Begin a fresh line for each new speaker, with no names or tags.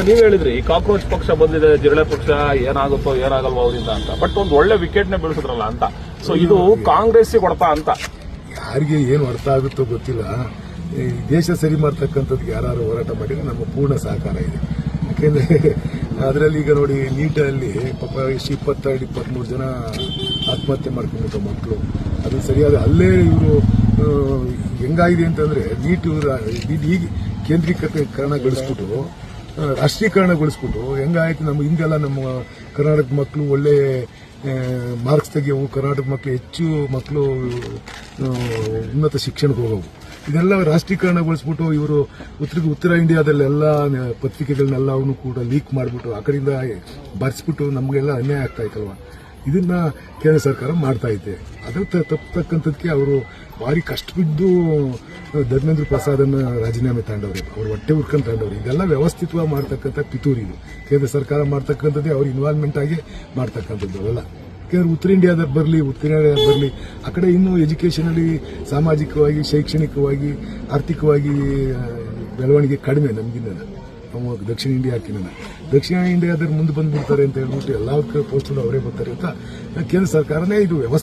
ನೀವ್ ಹೇಳಿದ್ರಿ ಕಾಕ್ರೋಚ್ ಪಕ್ಷ ಬಂದಿದೆ, ಜಿರಳೆ ಪಕ್ಷ ಏನಾಗುತ್ತೋ ಏನಾಗಲ್ವೋ ಅವರಿಂದ ಅಂತ. ಬಟ್ ಒಂದು ಒಳ್ಳೆ ವಿಕೆಟ್ ನೇ ಬೀಳಿಸಿದ್ರಲ್ಲ ಅಂತ. ಸೊ ಇದು ಕಾಂಗ್ರೆಸ್ ಹೊಡೆತ ಅಂತ.
ಯಾರಿಗೆ ಏನು ಅರ್ಥ ಆಗುತ್ತೋ ಗೊತ್ತಿಲ್ಲ. ಈ ದೇಶ ಸರಿ ಮಾಡ್ತಕ್ಕಂಥದ್ದು ಯಾರು ಹೋರಾಟ ಮಾಡಿದ್ರೆ ನಮ್ಮ ಪೂರ್ಣ ಸಹಕಾರ ಇದೆ. ಯಾಕೆಂದ್ರೆ ಅದರಲ್ಲಿ ಈಗ ನೋಡಿ ನೀಟಲ್ಲಿ ಪಾಪ ಎಷ್ಟು 22-23 ಜನ ಆತ್ಮಹತ್ಯೆ ಮಾಡ್ಕೊಂಡಿದ್ದ ಮಕ್ಕಳು. ಅದು ಸರಿಯಾದ ಅಲ್ಲೇ ಇವರು ಹೆಂಗಾಗಿದೆ ಅಂತಂದ್ರೆ ನೀಟ್ ಈಗ ಕೇಂದ್ರೀಕರಣಗೊಳಿಸ್ಬಿಟ್ಟು ರಾಷ್ಟ್ರೀಕರಣಗೊಳಿಸ್ಬಿಟ್ಟು ಹೆಂಗಾಯ್ತು. ನಮ್ಮ ಹಿಂದೆಲ್ಲ ನಮ್ಮ ಕರ್ನಾಟಕ ಮಕ್ಕಳು ಒಳ್ಳೆ ಮಾರ್ಕ್ಸ್ ತೆಗೆಯವು, ಕರ್ನಾಟಕ ಮಕ್ಕಳು ಹೆಚ್ಚು ಮಕ್ಕಳು ಉನ್ನತ ಶಿಕ್ಷಣಕ್ಕೆ ಹೋಗವು. ಇದೆಲ್ಲ ರಾಷ್ಟ್ರೀಕರಣಗೊಳಿಸ್ಬಿಟ್ಟು ಇವರು ಉತ್ತರ ಇಂಡಿಯಾದಲ್ಲೆಲ್ಲ ಪತ್ರಿಕೆಗಳನ್ನೆಲ್ಲವನ್ನೂ ಕೂಡ ಲೀಕ್ ಮಾಡಿಬಿಟ್ಟು ಆ ಕಡೆಯಿಂದ ಬರ್ಸ್ಬಿಟ್ಟು ನಮಗೆಲ್ಲ ಅನ್ಯಾಯ ಆಗ್ತಾ ಇತ್ತಲ್ವ. ಇದನ್ನ ಕೇಂದ್ರ ಸರ್ಕಾರ ಮಾಡ್ತಾ ಇದೆ. ಅದ್ರ ತಪ್ಪತಕ್ಕಂಥದಕ್ಕೆ ಅವರು ಭಾರಿ ಕಷ್ಟ ಬಿದ್ದು ಧರ್ಮೇಂದ್ರ ಪ್ರಸಾದನ್ನ ರಾಜೀನಾಮೆ ತಗೊಂಡವ್ರೆ, ಅವ್ರು ಹೊಟ್ಟೆ ಹುಡ್ಕೊಂಡು ತಗೊಂಡವ್ರೆ. ಇದೆಲ್ಲ ವ್ಯವಸ್ಥಿತವಾಗಿ ಮಾಡ್ತಕ್ಕಂಥ ಪಿತೂರಿ ಇದು. ಕೇಂದ್ರ ಸರ್ಕಾರ ಮಾಡ್ತಕ್ಕಂಥದ್ದೇ ಅವ್ರ ಇನ್ವಾಲ್ವ್ಮೆಂಟ್ ಆಗಿ ಮಾಡ್ತಕ್ಕಂಥದ್ದು ಅವೆಲ್ಲ. ಯಾಕಂದ್ರೆ ಉತ್ತರ ಇಂಡಿಯಾದಲ್ಲಿ ಬರಲಿ ಆ ಕಡೆ ಇನ್ನೂ ಎಜುಕೇಷನಲ್ಲಿ ಸಾಮಾಜಿಕವಾಗಿ, ಶೈಕ್ಷಣಿಕವಾಗಿ, ಆರ್ಥಿಕವಾಗಿ ಬೆಳವಣಿಗೆ ಕಡಿಮೆ ನಮಗಿಂದ. ನಮ್ಮ ದಕ್ಷಿಣ ಇಂಡಿಯಾದಲ್ಲಿ ಮುಂದೆ ಬಂದ್ಬಿಡ್ತಾರೆ ಅಂತ ಹೇಳ್ಬಿಟ್ಟು ಎಲ್ಲ ಪೋಸ್ಟ್ಗಳು ಅವರೇ ಬರ್ತಾರೆ ಅಂತ ಕೇಂದ್ರ ಸರ್ಕಾರನೇ ಇದು ವ್ಯವಸ್ಥೆ